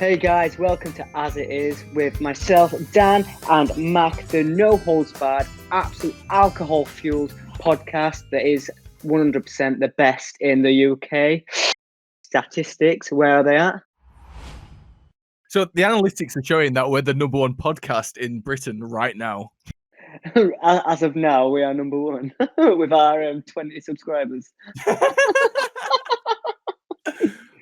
Hey guys, welcome to As It Is with myself, Dan, and Mac, the no holds barred, absolute alcohol fueled podcast that is 100% the best in the UK. Statistics, where are they at? So the analytics are showing that we're the number one podcast in Britain right now. As of now, we are number one with our 20 subscribers.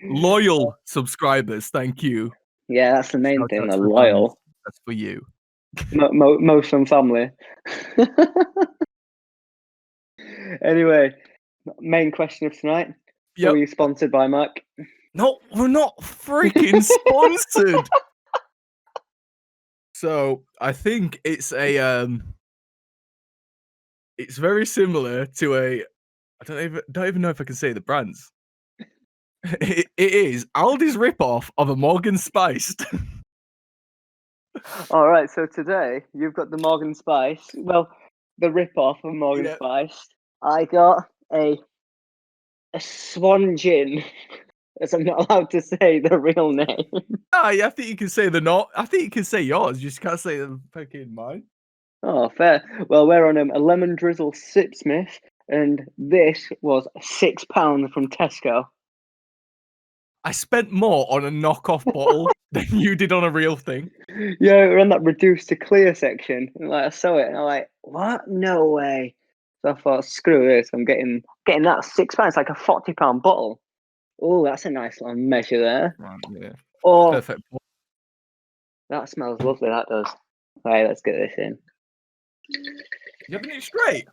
Loyal subscribers, thank you. Yeah, that's the main Shout thing, out they're to the loyal. fans. That's for you. Most from family. Anyway, main question of tonight. Yep. Were you sponsored by Mac? No, we're not freaking sponsored. So I think it's it's very similar to I don't even know if I can say the brands. It is Aldi's ripoff of a Morgan Spiced. All right, so today you've got the Morgan Spice. Well, the rip-off of Morgan Spice. I got a Swan Gin, as I'm not allowed to say the real name. I think you can say I think you can say yours. You just can't say the fucking mine. Oh, fair. Well, we're on a lemon drizzle Sipsmith, and this was £6 from Tesco. I spent more on a knockoff bottle than you did on a real thing. Yeah, we're on that reduced to clear section. And I saw it, and I'm like, "What? No way!" So I thought, "Screw this! I'm getting that £6. It's like a £40 bottle." Oh, that's a nice little measure there. Right, yeah. Oh, Perfect. that smells lovely. That does. Right, let's get this in. You having it straight?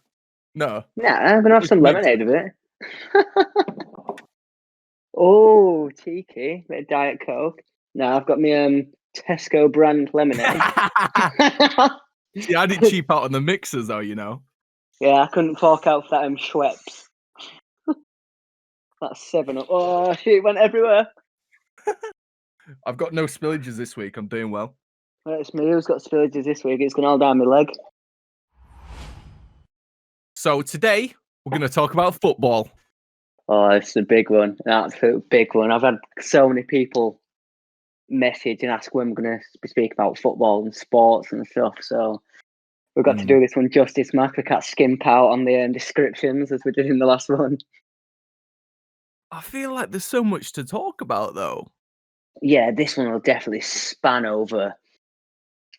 No. Nah, I'm gonna have some lemonade with it. Oh, cheeky. Bit of Diet Coke. No, I've got my Tesco brand lemonade. See, I didn't cheap out on the mixers though, you know. Yeah, I couldn't fork out for that Schweppes. That's 7-Up. Oh shit, it went everywhere. I've got no spillages this week. I'm doing well. It's me who's got spillages this week. It's gone all down my leg. So today we're going to talk about football. Oh, it's a big one. An absolute big one. I've had so many people message and ask when we're going to be speaking about football and sports and stuff. So we've got to do this one justice, Mac. We can't skimp out on the descriptions as we did in the last one. I feel like there's so much to talk about, though. Yeah, this one will definitely span over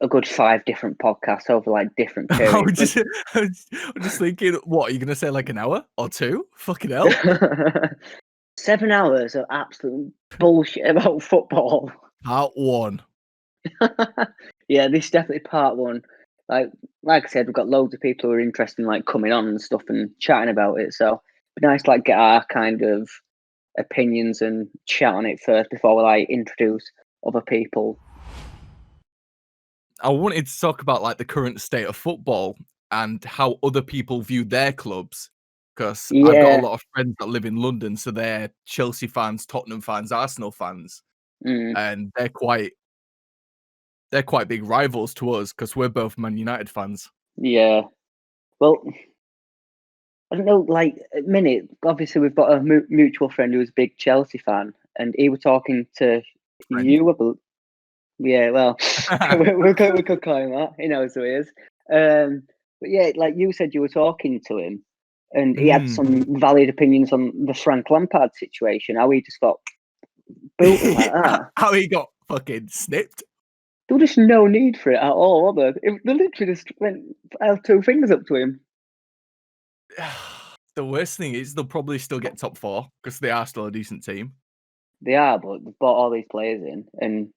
a good 5 different podcasts over like different periods. I'm just thinking, what, are you going to say like an hour or 2? Fucking hell. 7 hours of absolute bullshit about football. Part 1. Yeah, this is definitely part 1. Like I said, we've got loads of people who are interested in like coming on and stuff and chatting about it. So it'd be nice to like get our kind of opinions and chat on it first before we like introduce other people. I wanted to talk about like the current state of football and how other people view their clubs. Because I've got a lot of friends that live in London, so they're Chelsea fans, Tottenham fans, Arsenal fans, and they're quite big rivals to us because we're both Man United fans. Yeah, well, I don't know. Like at minute, obviously we've got a mutual friend who's a big Chelsea fan, and he was talking to you. Yeah, well, we could call him that. He knows who he is. But yeah, like you said, you were talking to him, and he had some valid opinions on the Frank Lampard situation. How he just got booted like that. How he got fucking snipped. There was just no need for it at all, was there? They literally just held 2 fingers up to him. The worst thing is they'll probably still get top 4 because they are still a decent team. They are, but they've brought all these players in, and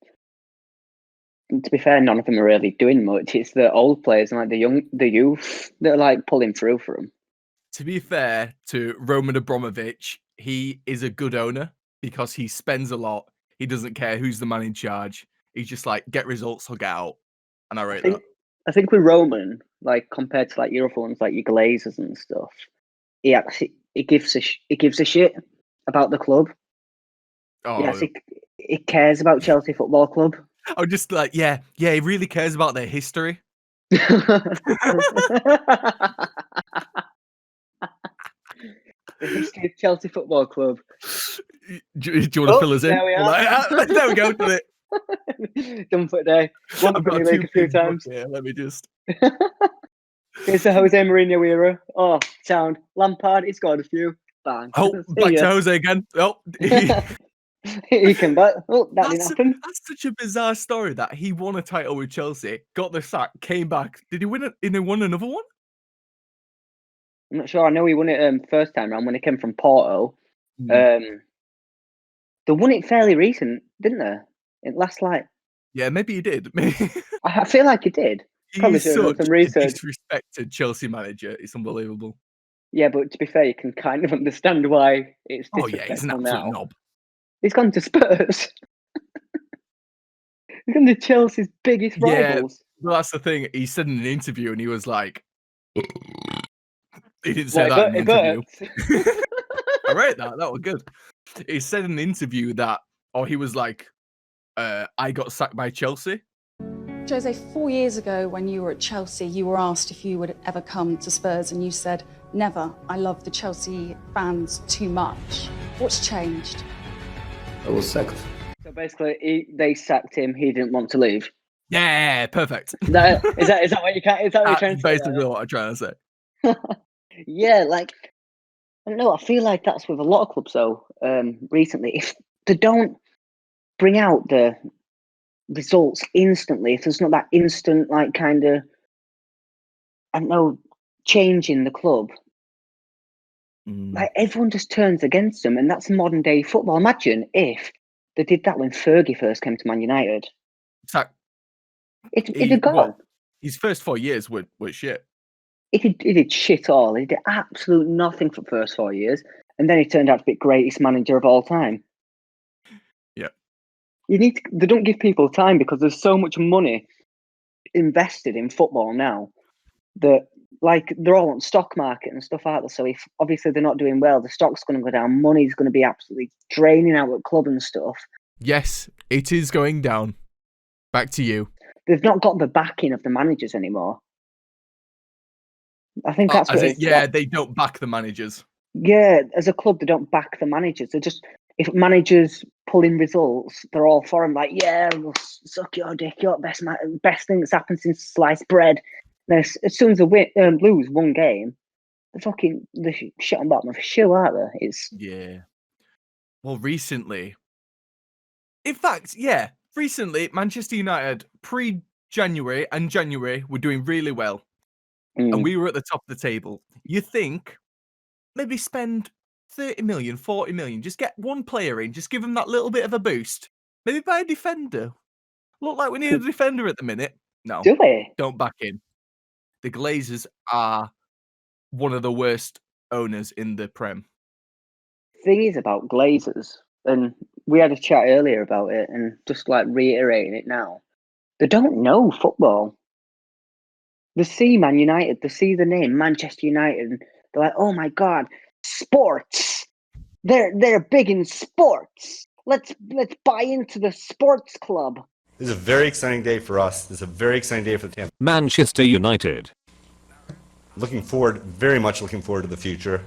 to be fair, none of them are really doing much. It's the old players and like the youth that are like pulling through for them. To be fair to Roman Abramovich, he is a good owner because he spends a lot. He doesn't care who's the man in charge. He's just like, get results or get out. And I rate that. I think with Roman, like compared to like your other ones, like your Glazers and stuff, he gives a shit about the club. Oh, yes, he cares about Chelsea Football Club. I'm just like, yeah, he really cares about their history. The history of Chelsea Football Club. Do you want to fill us in? There we are. There we go. done for the day. Won the I've got Premier two League a few big books times. here. Let me just. It's the Jose Mourinho era. Oh, sound. Lampard, he scored a few. Bang. Oh, See back to ya. Jose again. Oh, He can back. Oh, that didn't happen. that's such a bizarre story that he won a title with Chelsea, got the sack, came back. Did he win it? And he won another one? I'm not sure. I know he won it first time round when he came from Porto. Mm. They won it fairly recent, didn't they? It lasts like. Yeah, maybe he did. I feel like he did. Probably He's should have done such some a research. disrespected Chelsea manager. It's unbelievable. Yeah, but to be fair, you can kind of understand why it's Oh yeah, he's an disrespectful absolute now. knob. He's gone to Spurs. He's gone to Chelsea's biggest rivals. Well, that's the thing. He said in an interview, and he was like, he didn't say Well, that in the it interview. hurts. I rate that. That was good. He said in an interview that, he was like, I got sacked by Chelsea. Jose, 4 years ago when you were at Chelsea, you were asked if you would ever come to Spurs and you said, never. I love the Chelsea fans too much. What's changed? I was sacked. So basically, they sacked him. He didn't want to leave. Yeah, perfect. Is that what you can? Is that what you're trying to say? Basically what I'm trying to say. Yeah, like I don't know. I feel like that's with a lot of clubs though. Recently, if they don't bring out the results instantly, if there's not that instant, like kind of, I don't know, change in the club, like everyone just turns against them, and that's modern day football. Imagine if they did that when Fergie first came to Man United. It'd have gone. What? His first 4 years were shit. He did shit all. He did absolute nothing for the first 4 years, and then he turned out to be the greatest manager of all time. Yeah. They don't give people time because there's so much money invested in football now that like they're all on stock market and stuff like that. So if obviously they're not doing well, the stock's going to go down. Money's going to be absolutely draining out at club and stuff. Yes, it is going down. Back to you. They've not got the backing of the managers anymore. I think that's what it is. Yeah, they don't back the managers. Yeah, as a club, they don't back the managers. They just, if managers pull in results, they're all for them. Like, yeah, we'll suck your dick. You're the best thing that's happened since sliced bread. Then as soon as they lose one game, they're shit on bottom of a shoe, aren't they? Yeah. Well, recently, in fact, yeah, recently, Manchester United pre-January and January were doing really well. And we were at the top of the table. You think maybe spend 30 million, 40 million, just get one player in, just give them that little bit of a boost. Maybe buy a defender. Look like we need a defender at the minute. No. Do we? Don't back in. The Glazers are one of the worst owners in the Prem. Thing is about Glazers, and we had a chat earlier about it, and just like reiterating it now, they don't know football. They see Man United, they see the name Manchester United, and they're like, "Oh my god, sports! They're big in sports. Let's buy into the sports club." This is a very exciting day for us. This is a very exciting day for the team. Manchester United. Very much looking forward to the future.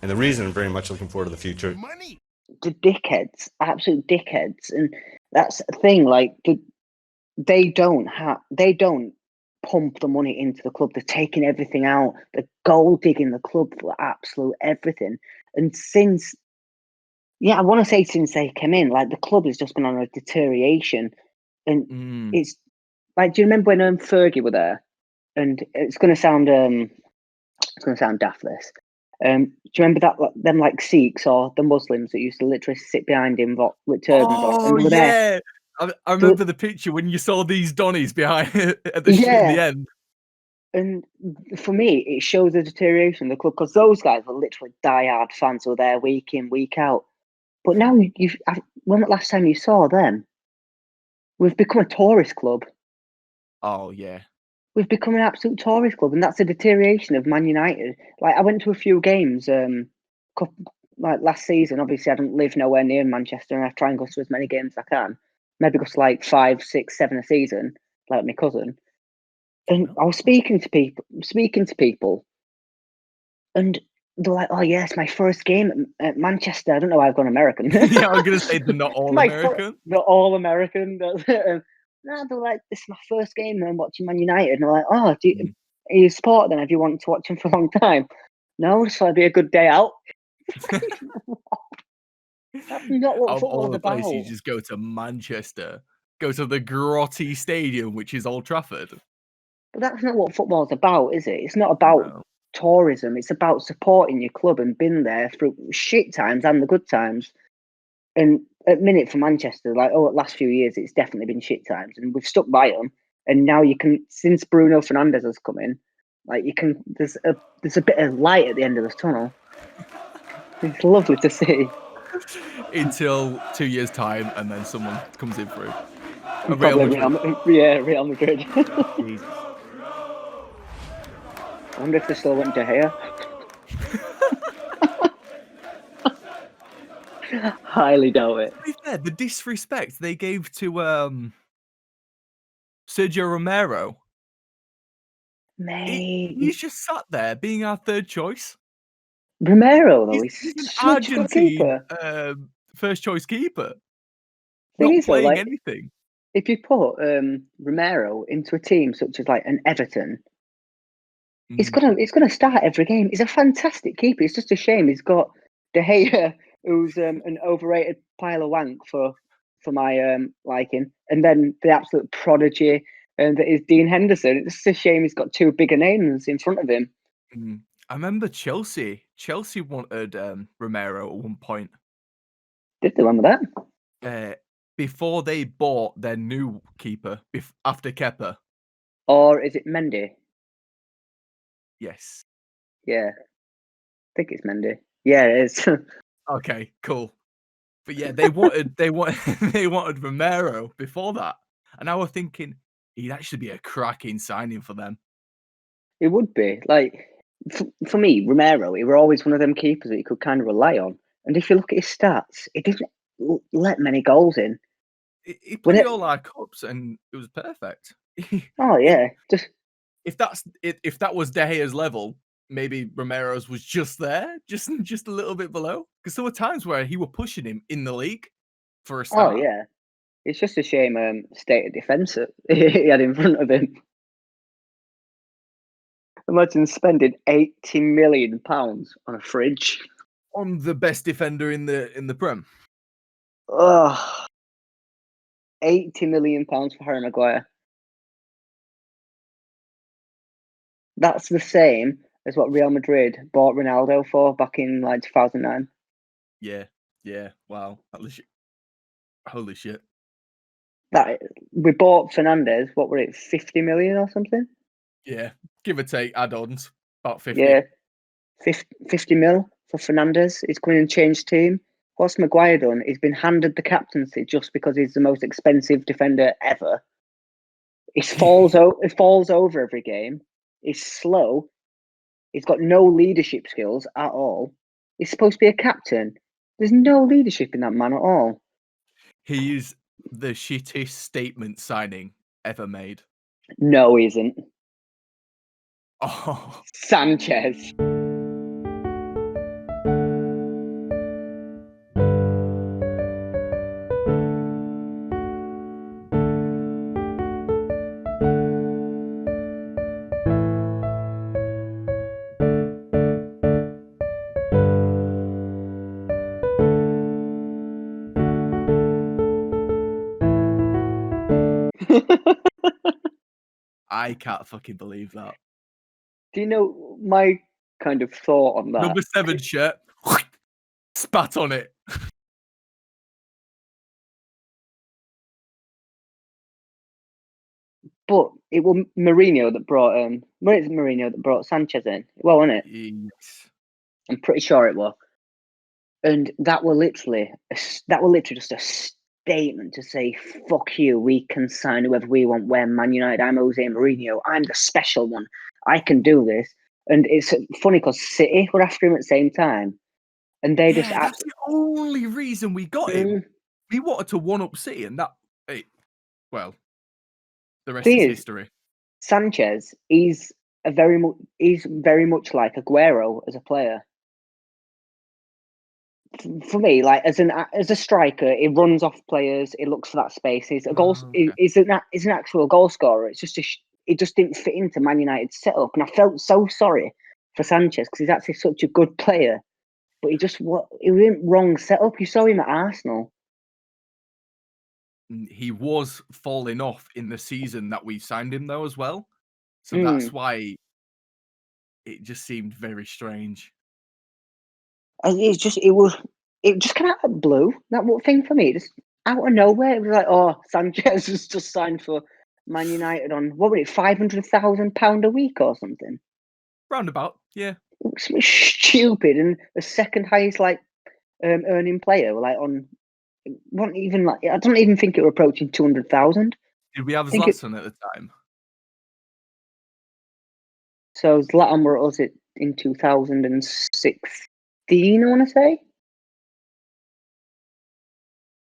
And the reason I'm very much looking forward to the future. Money. The dickheads, absolute dickheads. And that's the thing, like, they don't pump the money into the club. They're taking everything out. They're gold digging the club for absolute everything. And since they came in, like, the club has just been on a deterioration. And it's like, do you remember when Fergie were there? And it's going to sound daft, this. Do you remember that them like Sikhs or the Muslims that used to literally sit behind him with turbans on? Oh yeah, I remember the picture when you saw these Donnies behind at the end. And for me, it shows the deterioration of the club because those guys were literally diehard fans who were there week in, week out. But now when the last time you saw them? We've become a tourist club. Oh yeah. We've become an absolute tourist club, and that's a deterioration of Man United. Like, I went to a few games, like last season. Obviously, I don't live nowhere near Manchester, and I try and go to as many games as I can. Maybe go to like 5, 6, 7 a season, like my cousin. And I was speaking to people, and they're like, "Oh yes, my first game at Manchester." I don't know why I've gone American. Yeah, I was gonna say they're not all American. They're all American. No, they were like, this is my first game and I'm watching Man United. And they're like, oh, are you a supporter then? Have you wanted to watch them for a long time? No, so it'd be a good day out. That's not what Out of all football's the places, you about. just go to Manchester, go to the grotty stadium, which is Old Trafford. But that's not what football's about, is it? It's not about No. tourism. It's about supporting your club and being there through shit times and the good times. And at minute for Manchester, like, last few years, it's definitely been shit times, and we've stuck by them. And now you can, since Bruno Fernandes has come in, like there's a bit of light at the end of this tunnel. It's lovely to see. Until 2 years' time, and then someone comes in through. Probably Real Madrid. Jesus. I wonder if they still want De Gea. Highly doubt it. To be fair, the disrespect they gave to Sergio Romero. Mate, He's just sat there being our third choice. Romero though, He's he's an such a good Argentine keeper. first choice keeper. Thing Not is, though, playing like, anything. if you put Romero into a team such as like an Everton, he's gonna start every game. He's a fantastic keeper. It's just a shame he's got De Gea, who's an overrated pile of wank for my liking, and then the absolute prodigy that is Dean Henderson. It's just a shame he's got two bigger names in front of him. I remember Chelsea. Chelsea wanted Romero at one point. Did they remember that? Before they bought their new keeper after Kepa. Or is it Mendy? Yes. Yeah, I think it's Mendy. Yeah, it is. Okay, cool. But yeah, they wanted they wanted Romero before that, and I was thinking he'd actually be a cracking signing for them. It would be like for me, Romero. He were always one of them keepers that you could kind of rely on. And if you look at his stats, he didn't let many goals in. He played all our cups, and it was perfect. Oh yeah, just if that was De Gea's level, maybe Romero's was just there, just a little bit below. Because there were times where he were pushing him in the league for a start. oh yeah. It's just a shame state of defence he had in front of him. Imagine spending £80 million on a fridge. On the best defender in the Prem. Oh, £80 million for Harry Maguire. That's the same as what Real Madrid bought Ronaldo for back in like 2009. Yeah. Wow. Holy shit. That we bought Fernandes. What were it? 50 million or something? Yeah, give or take add-ons, about 50. Yeah, 50 mil for Fernandes. He's coming and changed team. What's Maguire done? He's been handed the captaincy just because he's the most expensive defender ever. He falls over every game. He's slow. He's got no leadership skills at all. He's supposed to be a captain. There's no leadership in that man at all. He is the shittest statement signing ever made. No, he isn't. Oh, Sanchez. I can't fucking believe that. Do you know my kind of thought on that? Number 7 shirt, spat on it. But it was Mourinho that brought Mourinho that brought Sanchez in. Well, wasn't it? Yes. I'm pretty sure it was. And that were literally just a statement to say, fuck you, we can sign whoever we want. We're Man United. I'm Jose Mourinho. I'm the special one. I can do this. And it's funny because City were after him at the same time. And they just that's the only reason we got him. We wanted to one-up City, and the rest is history. Sanchez, he's very much like Aguero as a player. for me, like as a striker, it runs off players. It looks for that space. He's a goal. Okay. He's an actual goal scorer. It's just it just didn't fit into Man United's setup, and I felt so sorry for Sanchez because he's actually such a good player, but he was in wrong setup. You saw him at Arsenal. He was falling off in the season that we signed him though as well, so that's why it just seemed very strange. It just kind of out of blue. That thing for me, just out of nowhere. It was like, oh, Sanchez has just signed for Man United on what was it, £500,000 a week or something. Roundabout, yeah. Something stupid, and the second highest earning player, like on, wasn't even like I don't even think it were approaching 200,000. Did we have Zlatan at the time? So Zlatan were at us in 2016, I want to say.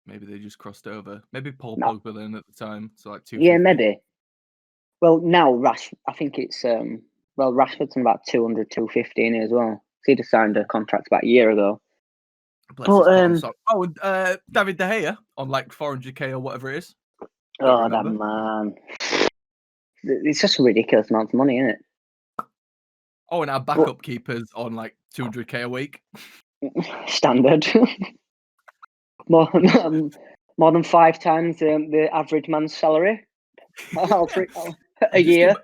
Maybe they just crossed over. Maybe Paul Pogba then at the time. So like 250. Yeah, maybe. Well, now I think it's Rashford's on about 200, 250 in it as well. So he just signed a contract about a year ago. David De Gea on like 400k or whatever it is. That man. It's just a ridiculous amount of money, isn't it? Oh, and our backup keepers on like 200k a week. Standard. more than 5 times the average man's salary. A year.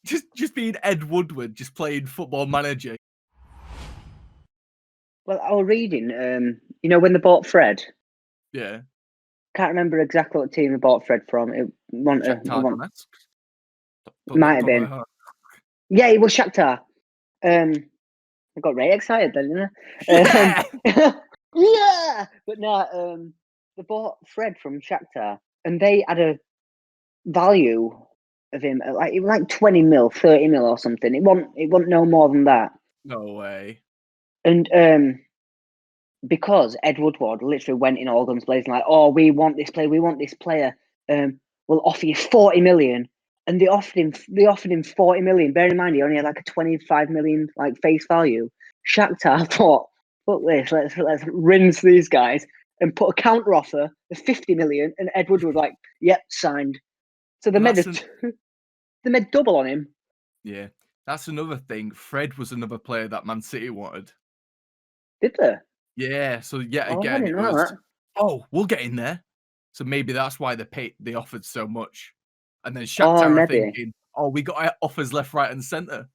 Just being Ed Woodward, just playing Football Manager. Well, I was reading, when they bought Fred. Yeah. Can't remember exactly what team they bought Fred from. Might have been. Yeah, it was Shakhtar. I got very excited then, didn't I? Yeah! But no, they bought Fred from Shakhtar, and they had a value of him at like 20 mil, 30 mil or something. It wasn't no more than that. No way. And because Ed Woodward literally went in all guns blazing like, oh, we want this player. We'll offer you 40 million. And they offered him 40 million. Bear in mind, he only had like a 25 million like face value. Shakhtar thought, fuck this, let's rinse these guys and put a counter offer of 50 million. And Ed Woodward was like, yep, signed. So they made double on him. Yeah, that's another thing. Fred was another player that Man City wanted. Did they? Yeah, so again, it was, we'll get in there. So maybe that's why they offered so much. And then Shakhtar are thinking, we got offers left, right, and centre.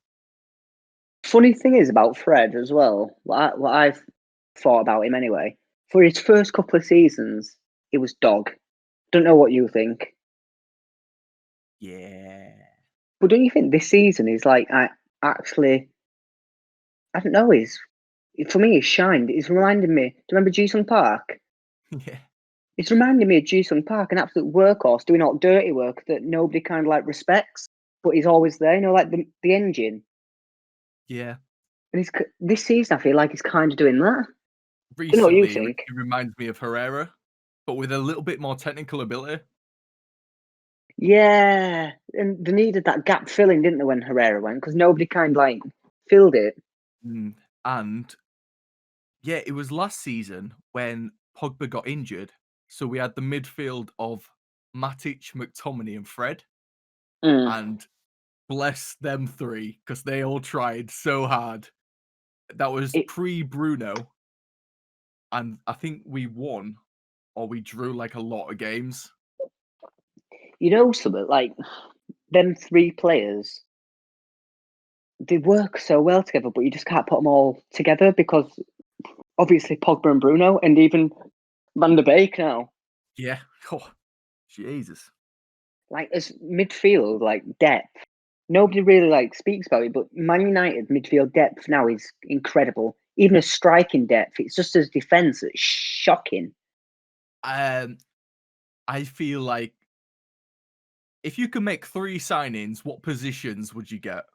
Funny thing is about Fred as well, what I've thought about him anyway, for his first couple of seasons, he was dog. Don't know what you think. Yeah. But don't you think this season is like, I don't know, for me, he's shined. He's reminding me, do you remember Jisung Park? Yeah. It's reminding me of Jisung Park, an absolute workhorse doing all dirty work that nobody kind of like respects, but he's always there, like the engine. Yeah. And this season, I feel like he's kind of doing that. Recently, what you think? It reminds me of Herrera, but with a little bit more technical ability. Yeah, and they needed that gap filling, didn't they, when Herrera went? Because nobody kind of like filled it. And yeah, it was last season when Pogba got injured. So we had the midfield of Matic, McTominay, and Fred. And bless them three, because they all tried so hard. That was pre-Bruno. And I think we won, or we drew like a lot of games. You know something, like them 3 players, they work so well together, but you just can't put them all together because obviously Pogba and Bruno, and even Van der Beek now. Yeah. Oh, Jesus. Like as midfield, like depth, nobody really like speaks about it, but Man United midfield depth now is incredible. Even as striking depth, it's just as defense that's shocking. I feel like if you could make 3 signings, what positions would you get?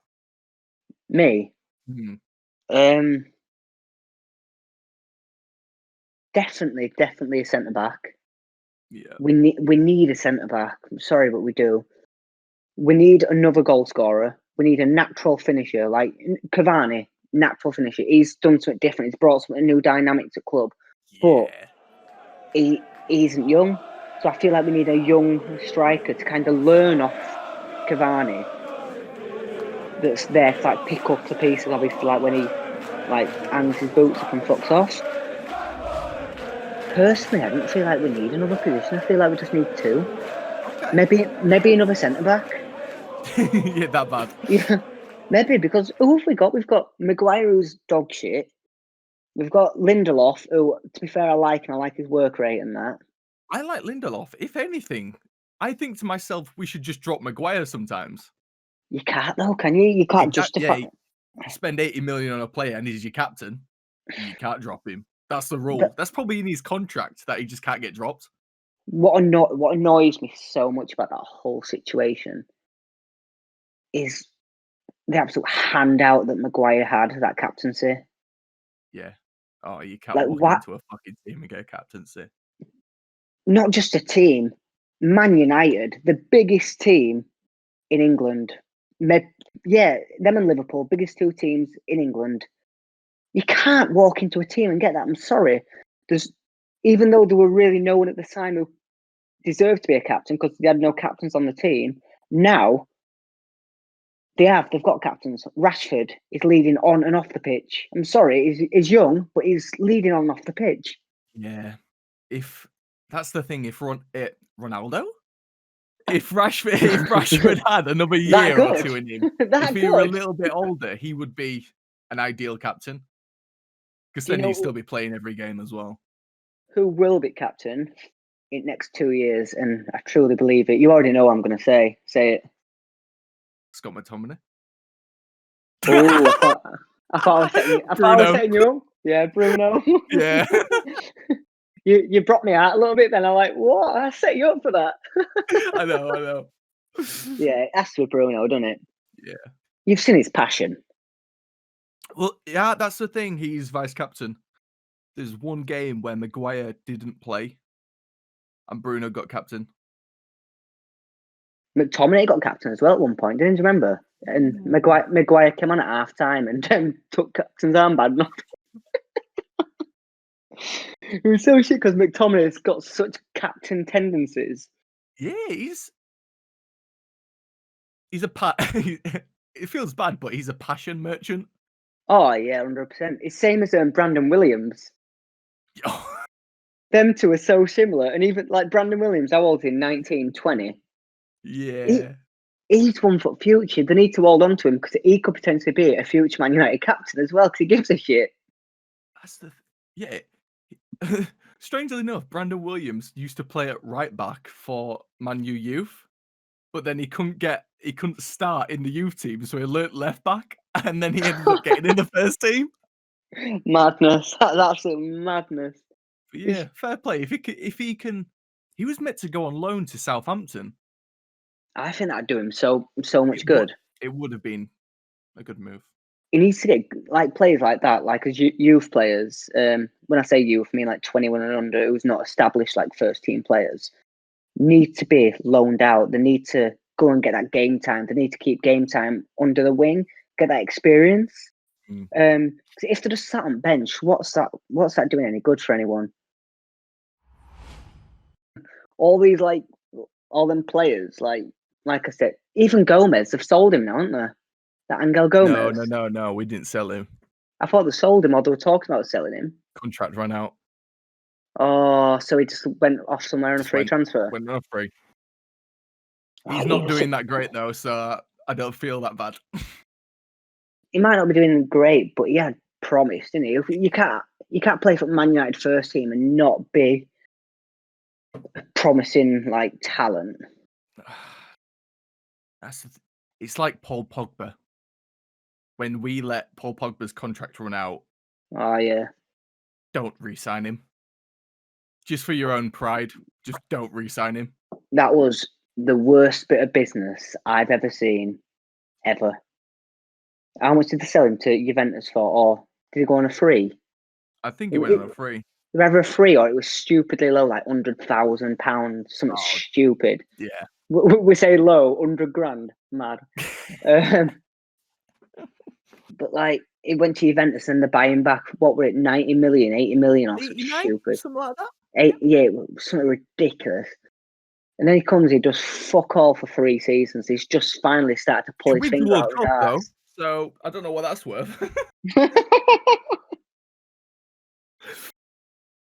Me? Definitely a centre back. Yeah. We need a centre back. I'm sorry, but we do. We need another goal scorer. We need a natural finisher like Cavani. natural finisher. He's done something different. He's brought some new dynamic to club, but he isn't young. So I feel like we need a young striker to kind of learn off Cavani. That's there to like pick up the pieces. Obviously, like when he like hangs his boots up and fucks off. Personally, I don't feel like we need another position. I feel like we just need two. Okay. Maybe another centre back. Yeah, that bad. Yeah, maybe because who have we got? We've got Maguire, who's dog shit. We've got Lindelof, who, to be fair, I like him. I like his work rate and that. I like Lindelof. If anything, I think to myself, we should just drop Maguire sometimes. You can't though, can you? You can't justify. Yeah, you spend 80 million on a player and he's your captain. You can't drop him. That's the rule. But That's probably in his contract that he just can't get dropped. what annoys me so much about that whole situation is the absolute handout that Maguire had, that captaincy. Yeah. Oh, you can't Like, walk what? into a fucking team and get a captaincy. Not just a team, Man United, the biggest team in England. Yeah, them and Liverpool, biggest two teams in England. You can't walk into a team and get that. I'm sorry. Even though there were really no one at the time who deserved to be a captain because they had no captains on the team. Now they've got captains. Rashford is leading on and off the pitch. I'm sorry, he's young, but he's leading on and off the pitch. Yeah. If that's the thing, if Ronaldo? If Rashford had another year or two in him, if he were a little bit older, he would be an ideal captain. Because then he'd still be playing every game as well. Who will be captain in next 2 years? And I truly believe it. You already know what I'm going to say. Say it. Scott McTominay. Oh, I thought I was setting you up. Yeah, Bruno. Yeah. You brought me out a little bit then. I'm like, what? I set you up for that. I know. Yeah, it has to be Bruno, doesn't it? Yeah. You've seen his passion. Well, yeah, that's the thing. He's vice captain. There's one game where Maguire didn't play and Bruno got captain. McTominay got captain as well at one point, didn't you remember? And Maguire came on at half time and took captain's armband off. It was so shit because McTominay's got such captain tendencies. Yeah, he's a it feels bad, but he's a passion merchant. Oh yeah, 100%. It's same as Brandon Williams. Them two are so similar, and even like Brandon Williams, how old is he? 19, 20? Yeah. He's one for future. They need to hold on to him because he could potentially be a future Man United captain as well because he gives a shit. That's yeah. Strangely enough, Brandon Williams used to play at right back for Man U youth, but then he couldn't start in the youth team, so he learnt left back, and then he ended up getting in the first team. Madness. That's absolute madness. But yeah, fair play. If he can, he was meant to go on loan to Southampton. I think that'd do him so much good. It would have been a good move. He needs to get like players like that, like as youth players. When I say youth, I mean like 21 and under, who's not established like first team players, need to be loaned out. They need to go and get that game time. They need to keep game time under the wing, get that experience. Because if they're just sat on bench, what's that doing any good for anyone? All them players, like I said, even Gomez, they've sold him now, haven't they? That Angel Gomez. No, we didn't sell him. I thought they sold him, or they were talking about selling him. Contract ran out. Oh, so he just went off somewhere on a free transfer? Went on a free. He's not doing that great, though, so I don't feel that bad. He might not be doing great, but he had promise, didn't he? You can't play for Man United first team and not be promising, like, talent. It's like Paul Pogba. When we let Paul Pogba's contract run out, oh yeah, don't re-sign him. Just for your own pride, just don't re-sign him. That was the worst bit of business I've ever seen, ever. How much did they sell him to Juventus for, or did he go on a free? I think he went on a free. Either a free or it was stupidly low, like £100,000, something stupid. Yeah. We say low, 100 grand, mad. but like he went to Juventus and they're buying back, what were it, 90 million, 80 million or something 89, stupid. something like that. Yeah, it was something ridiculous. And then he comes, he does fuck all for 3 seasons. He's just finally started to pull He his wins the finger World out his Cup though, arse. so I don't know what that's worth.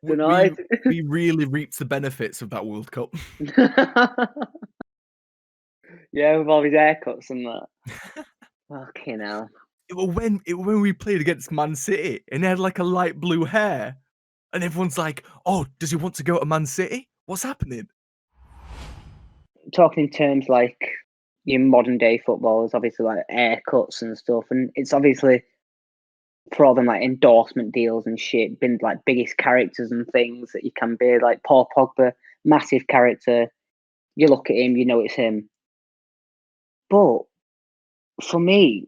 we really reaped the benefits of that World Cup. Yeah, with all his haircuts and that. Fucking hell. When we played against Man City and he had like a light blue hair, and everyone's like, "Oh, does he want to go to Man City? What's happening?" Talking in terms like your modern day football is obviously like haircuts and stuff, and it's obviously for all them like endorsement deals and shit, been like biggest characters and things that you can be. Like Paul Pogba, massive character. You look at him, you know it's him. But for me,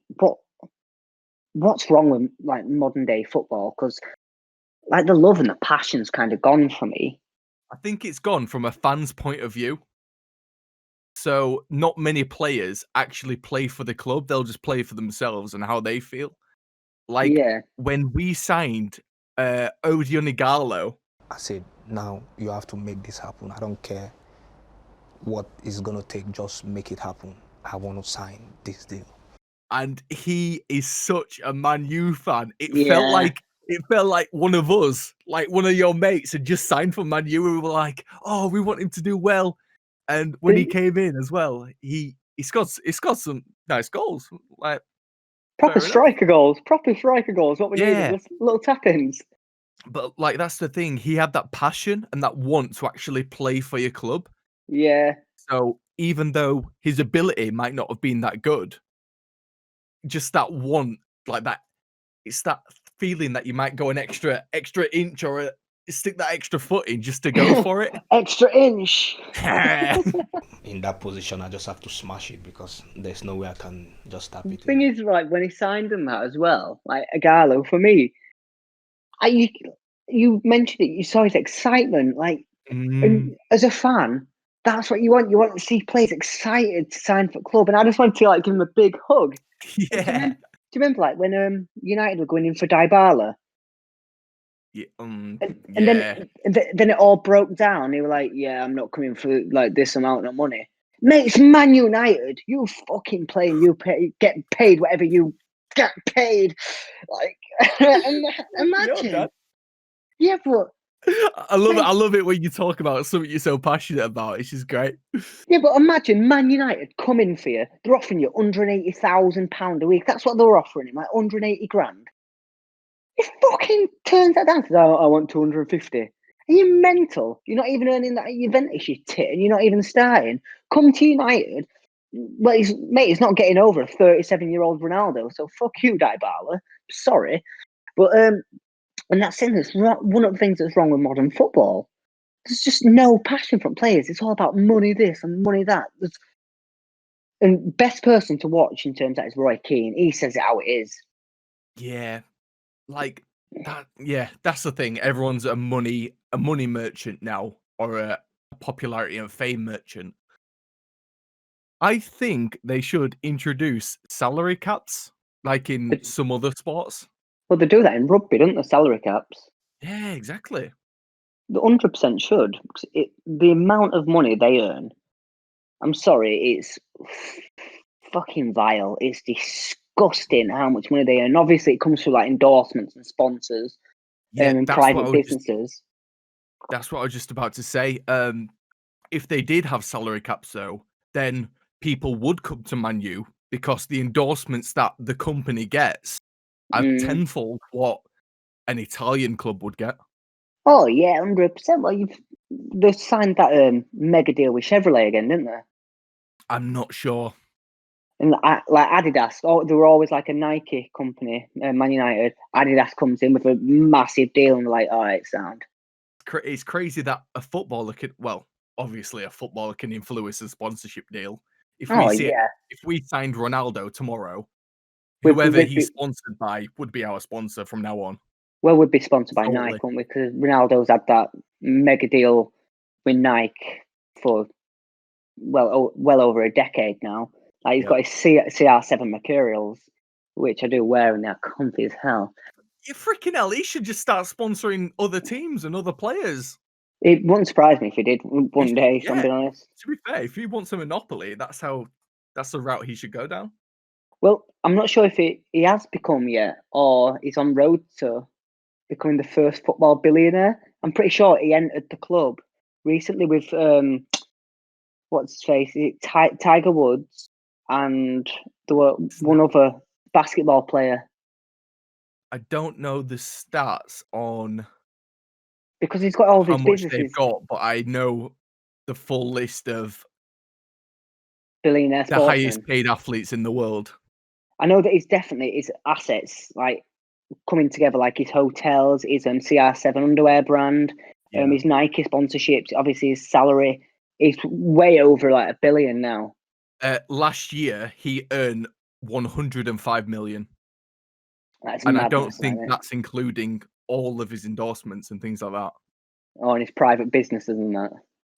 what's wrong with like modern day football? Because like the love and the passion's kind of gone for me. I think it's gone from a fan's point of view. So not many players actually play for the club. They'll just play for themselves and how they feel. Like Yeah. when we signed Odion Igalo, I said, now you have to make this happen. I don't care what it's going to take. Just make it happen. I want to sign this deal. and he is such a Man U fan. It Yeah. felt like one of us, like one of your mates had just signed for Man U. We were like, oh, we want him to do well. And when he came in as well, he scored some nice goals. Like Proper fair enough. striker goals. What we Yeah. needed, little tap-ins. But like that's the thing. He had that passion and that want to actually play for your club. Yeah. So even though his ability might not have been that good, just that want, like that, it's that feeling that you might go an extra inch or stick that extra foot in just to go for it. Extra inch. In that position, I just have to smash it because there's no way I can just tap The it thing in. is, like when he signed him that as well, like Igalo, for me, you mentioned it. You saw his excitement, like, and as a fan, that's what you want. You want to see players excited to sign for the club, and I just want to like give him a big hug. Yeah. Do you remember like when United were going in for Dybala? Yeah. And Yeah. then it all broke down. They were like, "Yeah, I'm not coming for like this amount of money, mate. It's Man United. You fucking play and get paid whatever you get paid." Like, imagine. Yeah, but I love it when you talk about something you're so passionate about. It's just great. yeah, but imagine Man United coming for you. They're offering you £180,000 a week. That's what they're offering him, like 180 grand. He fucking turns that down. Says, "Oh, I want 250. Are you mental? You're not even earning that at Juventus, you tit, and you're not even starting. Come to United. Well, he's not getting over a 37-year-old Ronaldo. So fuck you, Dybala. Sorry, but and that's one of the things that's wrong with modern football. There's just no passion from players. It's all about money this and money that. And best person to watch in terms of that is Roy Keane. He says it how it is. Yeah. Like that. Yeah, that's the thing. Everyone's a money merchant now, or a popularity and fame merchant. I think they should introduce salary caps, like in some other sports. Well, they do that in rugby, don't they? Salary caps. Yeah, exactly. The 100% should. The amount of money they earn, I'm sorry, it's fucking vile. It's disgusting how much money they earn. Obviously, it comes through like endorsements and sponsors Yeah, and that's what I private was businesses. That's what I was just about to say. If they did have salary caps, though, then people would come to Man U because the endorsements that the company gets are tenfold what an Italian club would get. Oh yeah, 100%. Well, they signed that mega deal with Chevrolet again, didn't they? I'm not sure. And like Adidas, they were always like a Nike company, Man United. Adidas comes in with a massive deal, and they're like, "All right, sound." It's crazy that a footballer could, well, obviously a footballer can influence a sponsorship deal. If we signed Ronaldo tomorrow, whoever he's sponsored by would be our sponsor from now on. Well, we'd be sponsored by Totally. Nike, wouldn't we? Because Ronaldo's had that mega deal with Nike for well over a decade now. Like he's got his CR7 materials. which I do wear, and they're comfy as hell. You freaking hell! He should just start sponsoring other teams and other players. It wouldn't surprise me if he did one day. If I'm being honest. To be fair, if he wants a monopoly, that's the route he should go down. Well, I'm not sure if he has become yet, or he's on road to becoming the first football billionaire. I'm pretty sure he entered the club recently with what's his face? Is it Tiger Woods, and there were one other basketball player. I don't know the stats on because he's got all how these much businesses. they've got, but I know the full list of Billionaire the sportsmen. highest paid athletes in the world. I know that he's definitely his assets like coming together, like his hotels, his CR7 underwear brand, his Nike sponsorships, obviously his salary. He's way over like $1 billion now. Last year he earned 105 million. That's and madness, I don't think that's including all of his endorsements and things like that. Oh, and his private businesses and that.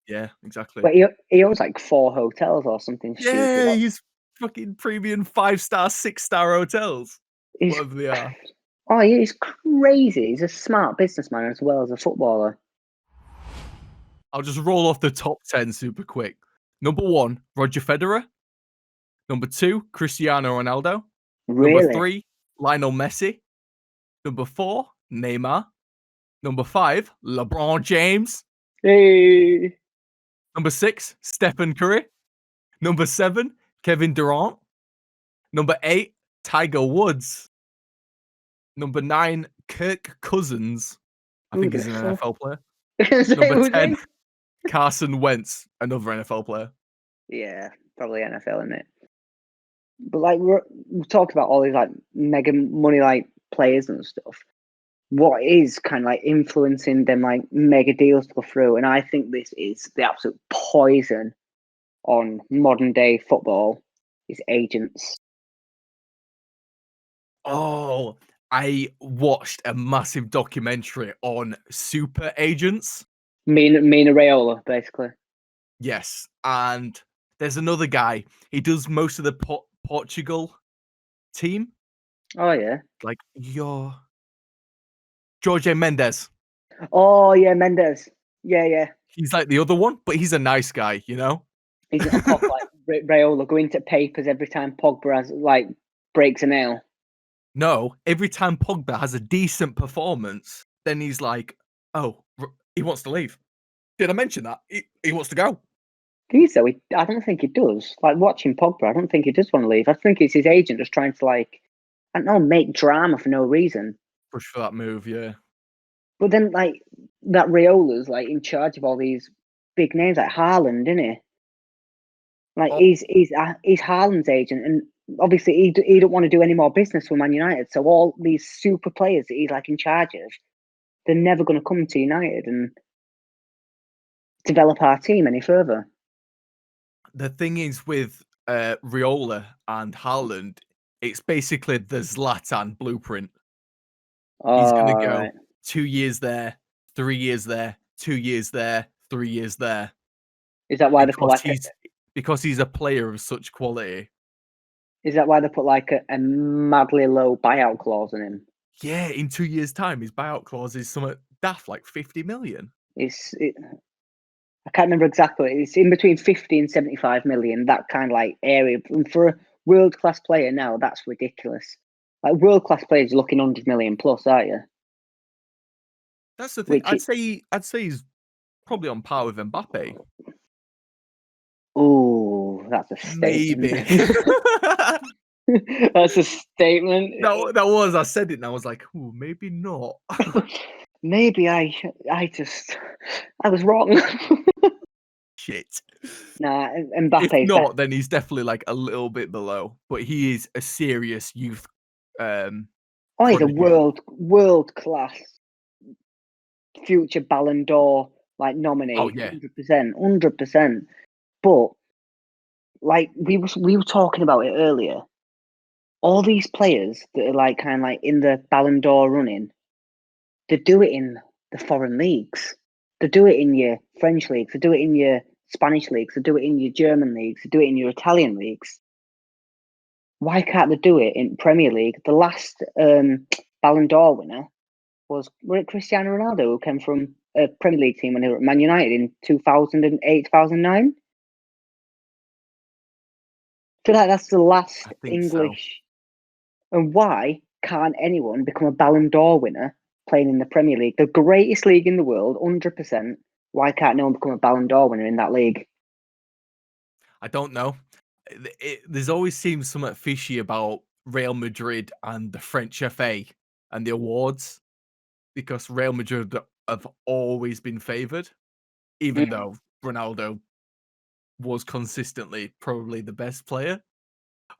Yeah, exactly. But he owns like 4 hotels or something stupid. Yeah, he's fucking premium 5-star, 6-star hotels. Whatever they are. Oh, yeah, he's crazy. He's a smart businessman as well as a footballer. I'll just roll off the top 10 super quick. Number 1, Roger Federer. Number 2, Cristiano Ronaldo. Really? Number 3, Lionel Messi. Number 4, Neymar. Number 5, LeBron James. Hey. Number 6, Stephen Curry. Number 7, Kevin Durant. Number 8, Tiger Woods. Number 9, Kirk Cousins. I think he's an NFL player. Number 10, Carson Wentz, another NFL player. Yeah, probably NFL, isn't it? But like we talked about all these like mega money like players and stuff. What is kind of like influencing them like mega deals to go through? And I think this is the absolute poison on modern day football is agents. Oh, I watched a massive documentary on super agents. Mina Raiola, basically. Yes, and there's another guy. He does most of the Portugal team. Oh yeah, like Jorge Mendes. Oh yeah, Mendes. Yeah. He's like the other one, but he's a nice guy, you know. He's on top like Raiola going to papers every time Pogba has like breaks a nail. No, every time Pogba has a decent performance, then he's like, "Oh, he wants to leave." Did I mention that? He wants to go. So I don't think he does. Like watching Pogba, I don't think he does want to leave. I think it's his agent just trying to like, I don't know, make drama for no reason. Push for that move, yeah. But then like that Raiola's like in charge of all these big names like Haaland, isn't he? Like he's Haaland's agent, and obviously he don't want to do any more business with Man United. So all these super players that he's like in charge of, they're never going to come to United and develop our team any further. The thing is with Raiola and Haaland, it's basically the Zlatan blueprint. He's going to go 2 years there, 3 years there, 2 years there, 3 years there. Is that why they put like because he's a player of such quality? Is that why they put like a madly low buyout clause in him? Yeah, in 2 years' time, his buyout clause is somewhat daft, like 50 million. I can't remember exactly. It's in between 50 and 75 million, that kind of like area. And for a world-class player now, that's ridiculous. Like world-class players are looking 100 million plus, aren't you? That's the thing. I'd say he's probably on par with Mbappe. Oh, that's a statement. Maybe. That's a statement. That was. I said it and I was like, ooh, maybe not. Maybe I was wrong. Shit. Nah, Mbappe. If not, then he's definitely like a little bit below. But he is a serious youth. He's a world class future Ballon d'Or like nominee. Oh yeah, 100%. But like we were talking about it earlier. All these players that are like kind of like in the Ballon d'Or running, they do it in the foreign leagues. They do it in your French leagues. They do it in your Spanish leagues. They do it in your German leagues. They do it in your Italian leagues. why can't they do it in Premier League? The last Ballon d'Or winner was it Cristiano Ronaldo, who came from a Premier League team when they were at Man United in 2008, 2009. I feel like that's the last I think English. So. And why can't anyone become a Ballon d'Or winner playing in the Premier League, the greatest league in the world, 100%? Why can't no one become a Ballon d'Or winner in that league? I don't know. There's always seemed something fishy about Real Madrid and the French FA and the awards, because Real Madrid have always been favoured, even though Ronaldo was consistently probably the best player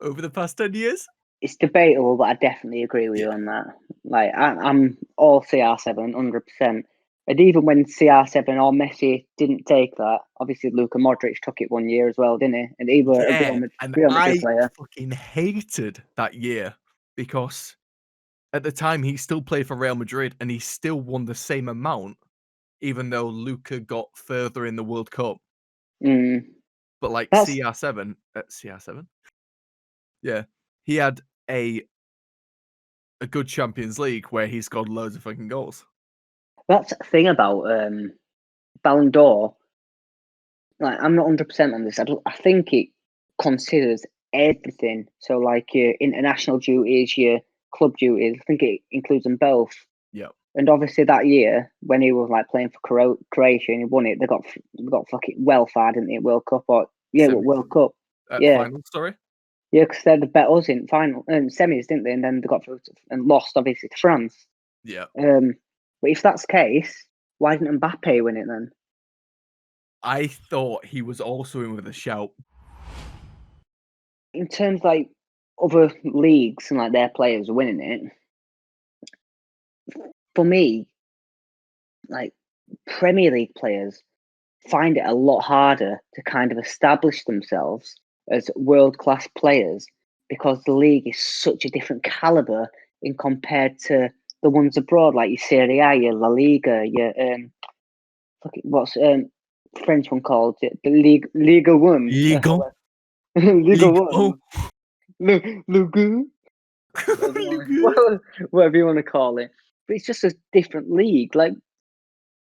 over the past 10 years. It's debatable, but I definitely agree with you on that. Like, I'm all CR7, 100%. And even when CR7 or Messi didn't take that, obviously Luka Modric took it 1 year as well, didn't he? And he was a Real Madrid player. Fucking hated that year, because at the time he still played for Real Madrid and he still won the same amount, even though Luka got further in the World Cup. But like CR7, yeah, he had a good Champions League where he scored loads of fucking goals. That's the thing about Ballon d'Or. Like, I'm not 100% on this. I think it considers everything. So, like your international duties, your club duties. I think it includes them both. Yeah. And obviously that year when he was like playing for Croatia and he won it, they got fucking well far, didn't they? World Cup World Cup. Final, sorry. Yeah, because they'd bet us in final semis, didn't they? And then they got through and lost, obviously, to France. Yeah. But if that's the case, why didn't Mbappe win it then? I thought he was also in with a shout. In terms of, like, other leagues and like their players winning it, for me, like, Premier League players find it a lot harder to kind of establish themselves as world-class players because the league is such a different caliber in compared to the ones abroad, like your Serie A, your La Liga, your what's French one called? The Liga One. Liga. Liga One. Lugu. Whatever you want to call it. But it's just a different league. Like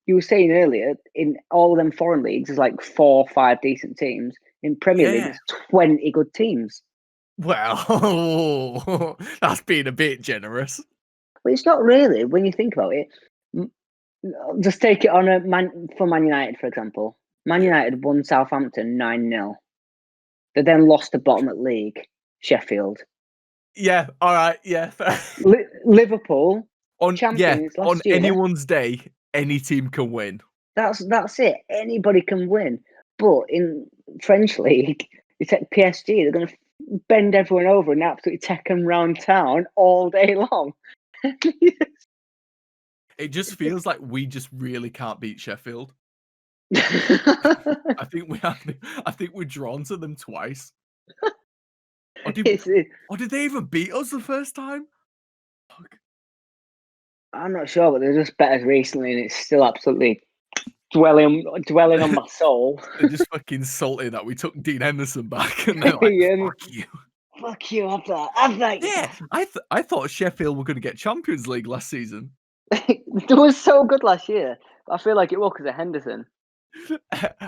you were saying earlier, in all of them foreign leagues, there's like 4 or 5 decent teams. In Premier League, there's 20 good teams. Well, that's being a bit generous. But it's not really, when you think about it. Just take it on for Man United, for example. Man United won Southampton 9-0. They then lost the bottom at league, Sheffield. Yeah, all right, yeah. Liverpool, champions last year. On anyone's day, any team can win. That's it. Anybody can win. But in French league, you take PSG, they're going to bend everyone over and absolutely take them round town all day long. It just feels like we just really can't beat Sheffield. I think we're drawn to them twice. Or did they even beat us the first time? Fuck. I'm not sure, but they're just better recently, and it's still absolutely dwelling on my soul. They're just fucking salty that we took Dean Henderson back, and they're like, "Fuck you, fuck you, have that." Yeah, I thought Sheffield were going to get Champions League last season. It was so good last year. I feel like it was because of Henderson.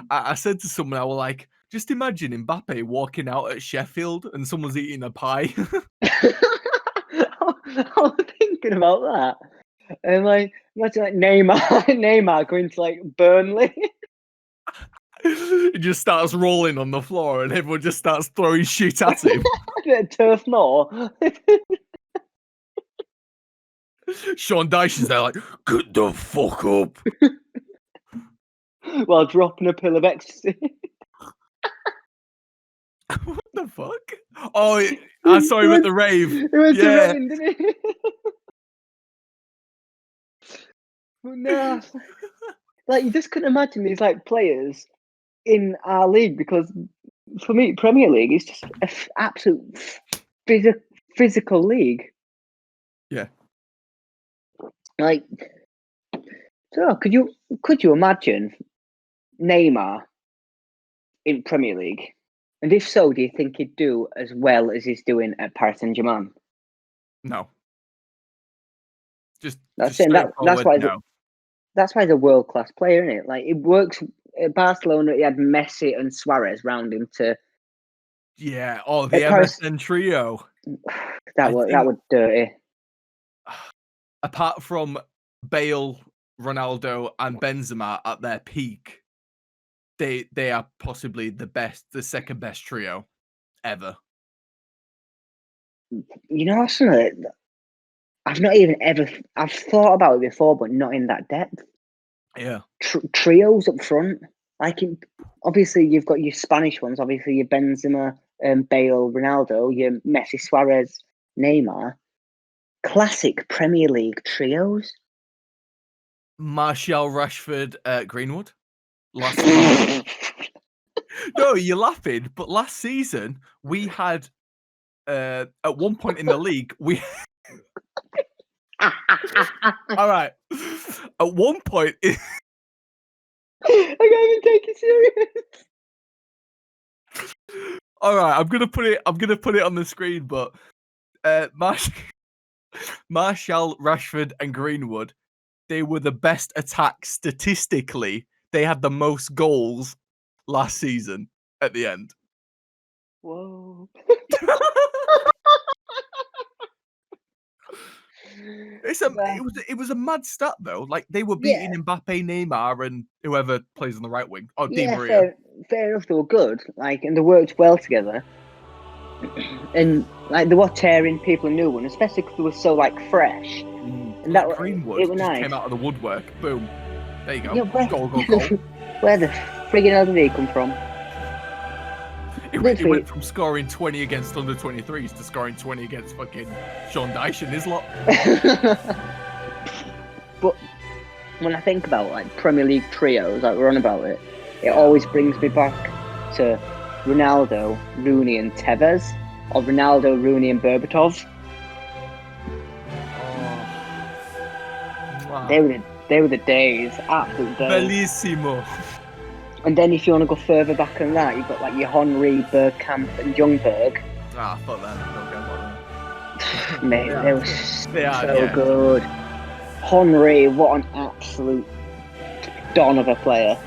I said to someone, I was like, just imagine Mbappe walking out at Sheffield and someone's eating a pie. I was thinking about that. And like, imagine like Neymar going to like Burnley. He just starts rolling on the floor and everyone just starts throwing shit at him. Turf Moor. Sean Dyche is there like, get the fuck up. While dropping a pill of ecstasy. What the fuck? Oh, I saw him at the rave. He went to rain, didn't he? No. Like, you just couldn't imagine these like players in our league, because for me, Premier League is just an absolute physical league. Yeah. Like, so could you imagine Neymar in Premier League And if so, do you think he'd do as well as he's doing at Paris Saint-Germain? No. Just That's it. That's straightforward, why. no. That's why he's a world-class player, isn't it? Like, it works at Barcelona. He had Messi and Suarez round him to. Yeah. Oh, the At Paris- MSN trio. That was dirty. Apart from Bale, Ronaldo, and Benzema at their peak, they are possibly the second best trio ever. You know, something I've not even ever. I've thought about it before, but not in that depth. Yeah. Trios up front, like obviously you've got your Spanish ones. Obviously your Benzema, Bale, Ronaldo, your Messi, Suarez, Neymar. Classic Premier League trios. Martial, Rashford, Greenwood. Last season. No, you're laughing, but last season we had at one point in the league we. All right. At one point, I can't even take it serious. All right, I'm gonna put it on the screen, but Martial, Rashford, and Greenwood, they were the best attack statistically. They had the most goals last season at the end. Whoa. It was a mad stat though. Like they were beating Mbappe, Neymar, and whoever plays on the right wing. Oh, Di Maria. Fair enough. They were good. Like, and they worked well together. And like they were tearing people a new one, especially because they were so like fresh. And that Greenwood it was just nice. came out of the woodwork. Boom. There you go. Yeah, Goal. Where the friggin' hell did he come from? He went from scoring 20 against under 23s to scoring 20 against fucking Sean Dyche and his lot. But when I think about like Premier League trios, like we're on about it, it always brings me back to Ronaldo, Rooney, and Tevez, or Ronaldo, Rooney, and Berbatov. Wow. They were the days, absolute days. Bellissimo. And then if you want to go further back than that, you've got like your Henry, Bergkamp, and Ljungberg. Ah, fuck that. Don't care about them. Mate, they were so Yeah. good. Henry, what an absolute don of a player.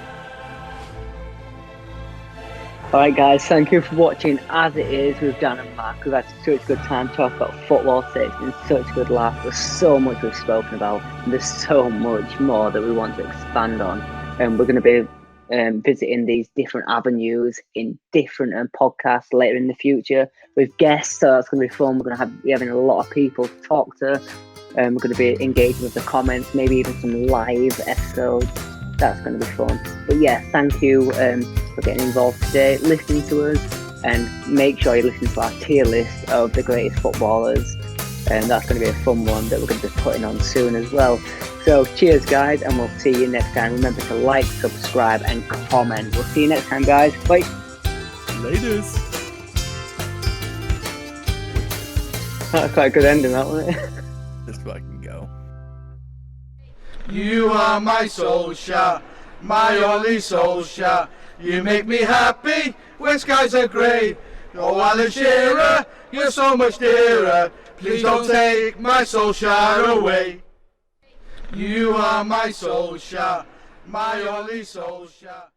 Alright guys, thank you for watching As It Is with Dan and Mark. We've had such a good time talking about football today. It's been such a good laugh. There's so much we've spoken about, and there's so much more that we want to expand on. And we're going to be visiting these different avenues in different podcasts later in the future with guests, so that's going to be fun. We're going to be having a lot of people to talk to. We're going to be engaging with the comments, maybe even some live episodes. That's going to be fun. But yeah, thank you for getting involved today, listening to us, and make sure you listen to our tier list of the greatest footballers. And that's going to be a fun one that we're going to be putting on soon as well. So cheers guys, and we'll see you next time. Remember to like, subscribe, and comment. We'll see you next time guys. Bye. Laters. That's quite a good ending, that wasn't it? Let's fucking go. You are my soul shot, my only soul shot. You make me happy when skies are grey. Oh, Alan Shearer, you're so much dearer. Please don't take my soul shot away. You are my soul shot, my only soul shot.